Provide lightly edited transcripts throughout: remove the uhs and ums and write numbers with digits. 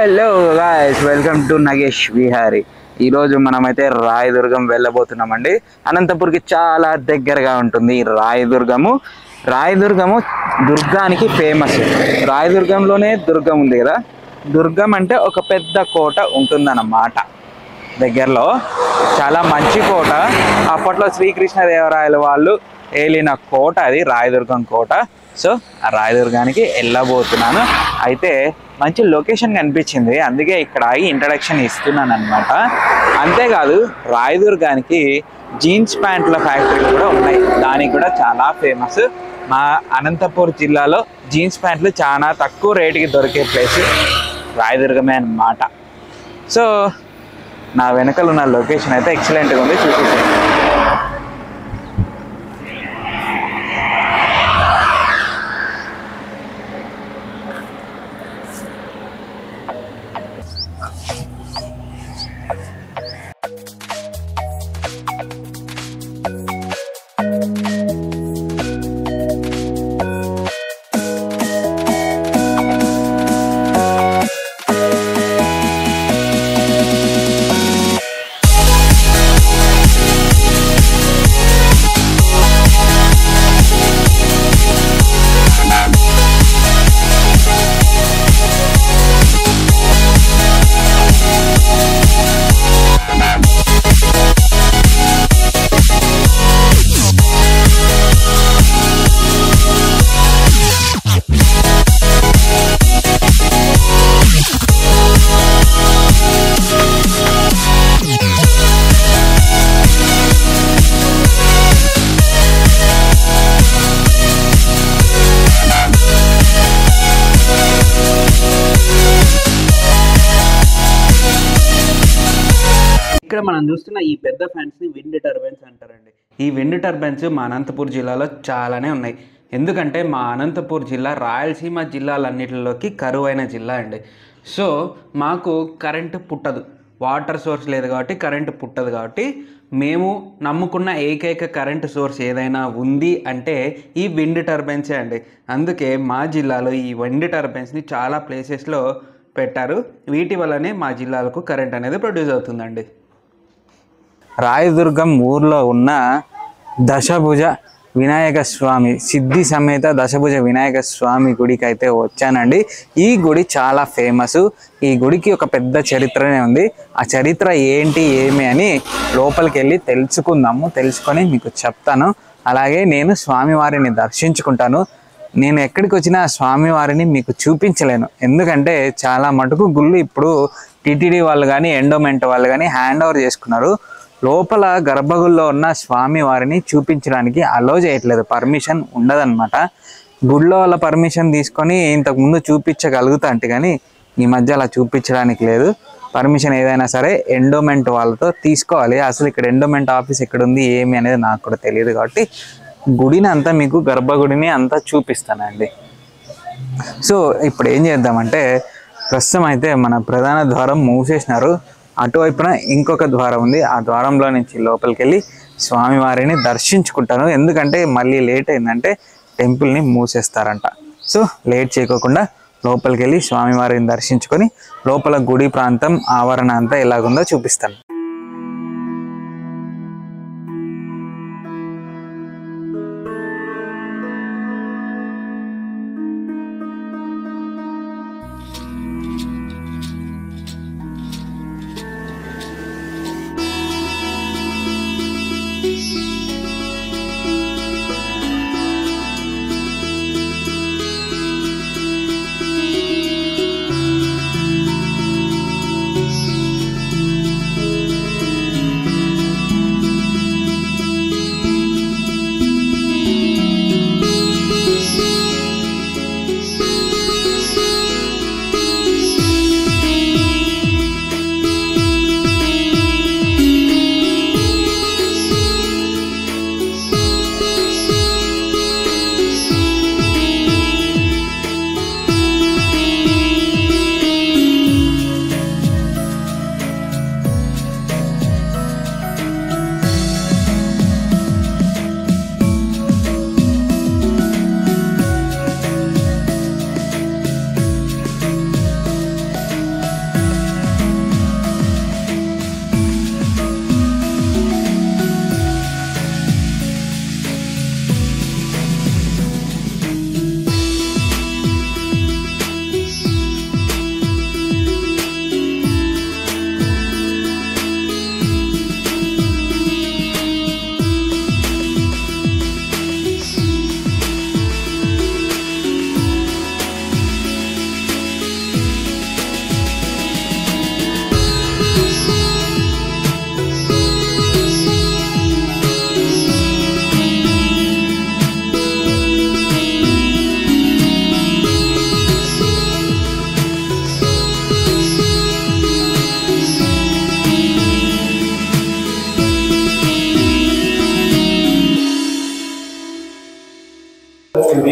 Hello guys, welcome to Nagesh Vihari. ఈరోజు మనమైతే రాయదుర్గం వెళ్ళబోతున్నామండి. అనంతపూర్కి చాలా దగ్గరగా ఉంటుంది రాయదుర్గము దుర్గానికి ఫేమస్. రాయదుర్గంలోనే దుర్గం ఉంది కదా. దుర్గం అంటే ఒక పెద్ద కోట ఉంటుందన్నమాట. దగ్గరలో చాలా మంచి కోట. అప్పట్లో శ్రీకృష్ణదేవరాయల వాళ్ళు ఏలిన కోట అది, రాయదుర్గం కోట. సో ఆ రాయదుర్గానికి వెళ్ళబోతున్నాను. అయితే మంచి లొకేషన్ కనిపించింది, అందుకే ఇక్కడ ఆగి ఇంట్రడక్షన్ ఇస్తున్నాను అనమాట. అంతేకాదు రాయదుర్గానికి జీన్స్ ప్యాంట్ల ఫ్యాక్టరీలు కూడా ఉన్నాయి. దానికి కూడా చాలా ఫేమస్. మా అనంతపూర్ జిల్లాలో జీన్స్ ప్యాంట్లు చాలా తక్కువ రేటుకి దొరికే ప్లేస్ రాయదుర్గమే అన్నమాట. సో నా వెనకాల ఉన్న లొకేషన్ అయితే ఎక్సలెంట్గా ఉంది, చూపించాను. ఇక్కడ మనం చూస్తున్న ఈ పెద్ద ఫ్యాన్స్ ని విండ్ టర్బైన్స్ అంటారండి. ఈ విండ్ టర్బైన్స్ మా అనంతపూర్ జిల్లాలో చాలానే ఉన్నాయి. ఎందుకంటే మా అనంతపూర్ జిల్లా రాయలసీమ జిల్లాలన్నిటిలోకి కరువైన జిల్లా అండి. సో మాకు కరెంటు పుట్టదు, వాటర్ సోర్స్ లేదు కాబట్టి కరెంటు పుట్టదు. కాబట్టి మేము నమ్ముకున్న ఏకైక కరెంటు సోర్స్ ఏదైనా ఉంది అంటే ఈ విండ్ టర్బైన్సే అండి. అందుకే మా జిల్లాలో ఈ విండ్ టర్బైన్స్ని చాలా ప్లేసెస్లో పెట్టారు. వీటి వల్లనే మా జిల్లాలకు కరెంట్ అనేది ప్రొడ్యూస్ అవుతుందండి. రాయదుర్గం ఊర్లో ఉన్న దశభుజ వినాయక స్వామి, సిద్ధి సమేత దశభుజ వినాయక స్వామి గుడికి అయితే వచ్చానండి. ఈ గుడి చాలా ఫేమస్. ఈ గుడికి ఒక పెద్ద చరిత్రనే ఉంది. ఆ చరిత్ర ఏంటి ఏమి అని లోపలికి వెళ్ళి తెలుసుకొని మీకు చెప్తాను. అలాగే నేను స్వామివారిని దర్శించుకుంటాను. నేను ఎక్కడికి వచ్చినా స్వామివారిని మీకు చూపించలేను, ఎందుకంటే చాలా మటుకు గుళ్ళు ఇప్పుడు టీటీడీ వాళ్ళు కానీ ఎండోమెంట్ వాళ్ళు కానీ హ్యాండ్ ఓవర్ చేసుకున్నారు. లోపల గర్భగుడిలో ఉన్న స్వామివారిని చూపించడానికి అలో చేయట్లేదు, పర్మిషన్ ఉండదన్నమాట. గుడిలో వాళ్ళ పర్మిషన్ తీసుకొని ఇంతకుముందు చూపించగలుగుతా అంటే కానీ ఈ మధ్య అలా చూపించడానికి లేదు. పర్మిషన్ ఏదైనా సరే ఎండోమెంట్ వాళ్ళతో తీసుకోవాలి. అసలు ఇక్కడ ఎండోమెంట్ ఆఫీస్ ఎక్కడ ఉంది ఏమి అనేది నాకు కూడా తెలియదు. కాబట్టి గుడిని అంతా మీకు గర్భగుడిని అంతా చూపిస్తానండి. సో ఇప్పుడు ఏం చేద్దామంటే, ప్రస్తుతం అయితే మన ప్రధాన ద్వారం మూసేసినారు. అటువైపున ఇంకొక ద్వారం ఉంది. ఆ ద్వారంలో నుంచి లోపలికి వెళ్ళి స్వామివారిని దర్శించుకుంటాను. ఎందుకంటే మళ్ళీ లేట్ అయిందంటే టెంపుల్ని మూసేస్తారంట. సో లేట్ చేయకోకుండా లోపలికి వెళ్ళి స్వామివారిని దర్శించుకొని లోపల గుడి ప్రాంతం ఆవరణ అంతా ఎలాగుందో చూపిస్తాను.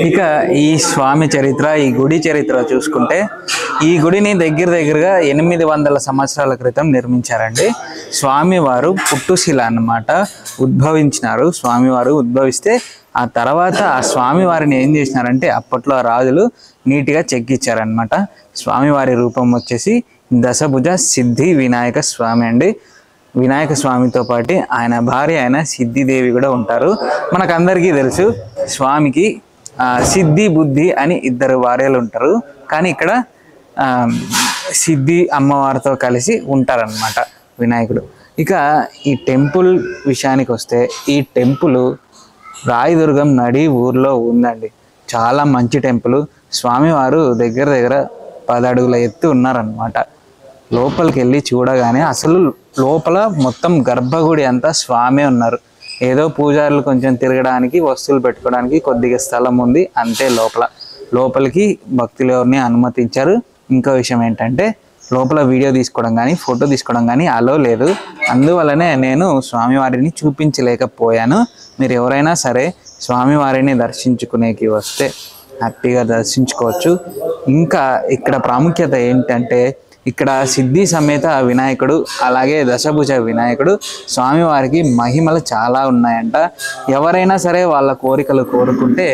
ఇక ఈ స్వామి చరిత్ర, ఈ గుడి చరిత్ర చూసుకుంటే ఈ గుడిని దగ్గరగా 800 సంవత్సరాల క్రితం నిర్మించారండి. స్వామివారు పుట్టుశిల అన్నమాట, ఉద్భవించినారు. స్వామివారు ఉద్భవిస్తే ఆ తర్వాత ఆ స్వామివారిని ఏం చేసినారంటే అప్పట్లో రాజులు నీట్గా చెక్కిచ్చారనమాట. స్వామివారి రూపం వచ్చేసి దశభుజ సిద్ధి వినాయక స్వామి అండి. వినాయక స్వామితో పాటు ఆయన భార్య అయిన సిద్ధిదేవి కూడా ఉంటారు. మనకందరికీ తెలుసు స్వామికి సిద్ధి బుద్ధి అని 2 భార్యలు ఉంటారు. కానీ ఇక్కడ సిద్ధి అమ్మవారితో కలిసి ఉంటారనమాట వినాయకుడు. ఇక ఈ టెంపుల్ విషయానికి వస్తే ఈ టెంపుల్ రాయదుర్గం నడి ఊర్లో ఉందండి. చాలా మంచి టెంపుల్. స్వామివారు దగ్గర 10 అడుగుల ఎత్తు ఉన్నారనమాట. లోపలికి వెళ్ళి చూడగానే అసలు లోపల మొత్తం గర్భగుడి అంతా స్వామి ఉన్నారు. ఏదో పూజారులు కొంచెం తిరగడానికి వస్తువులు పెట్టుకోవడానికి కొద్దిగా స్థలం ఉంది అంతే. లోపలికి భక్తులు ఎవరిని అనుమతించారు. ఇంకో విషయం ఏంటంటే లోపల వీడియో తీసుకోవడం కానీ ఫోటో తీసుకోవడం కానీ అలో లేదు. అందువల్లనే నేను స్వామివారిని చూపించలేకపోయాను. మీరు ఎవరైనా సరే స్వామివారిని దర్శించుకునేకి వస్తే హ్యాపీగా దర్శించుకోవచ్చు. ఇంకా ఇక్కడ ప్రాముఖ్యత ఏంటంటే ఇక్కడ సిద్ధి సమేత వినాయకుడు, అలాగే దశభుజ వినాయకుడు స్వామివారికి మహిమలు చాలా ఉన్నాయంట. ఎవరైనా సరే వాళ్ళ కోరికలు కోరుకుంటే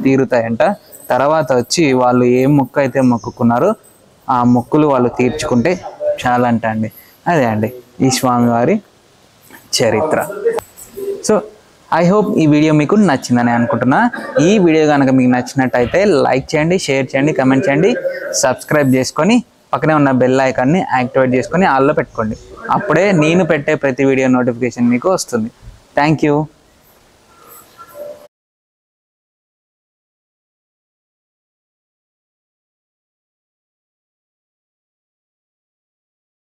తీరుతాయంట. తర్వాత వచ్చి వాళ్ళు ఏ మొక్కు అయితే మొక్కుకున్నారో ఆ మొక్కులు వాళ్ళు తీర్చుకుంటే చాలంట అండి. అదే అండి ఈ స్వామివారి చరిత్ర. సో ఐ హోప్ ఈ వీడియో మీకు నచ్చిందని అనుకుంటున్నా. ఈ వీడియో కనుక మీకు నచ్చినట్టయితే లైక్ చేయండి, షేర్ చేయండి, కమెంట్ చేయండి, సబ్స్క్రైబ్ చేసుకొని పక్కనే ఉన్న బెల్ ఐకాన్ని యాక్టివేట్ చేసుకొని ఆల్లో పెట్టుకోండి. అప్పుడే నేను పెట్టే ప్రతి వీడియో నోటిఫికేషన్ మీకు వస్తుంది. Thank you.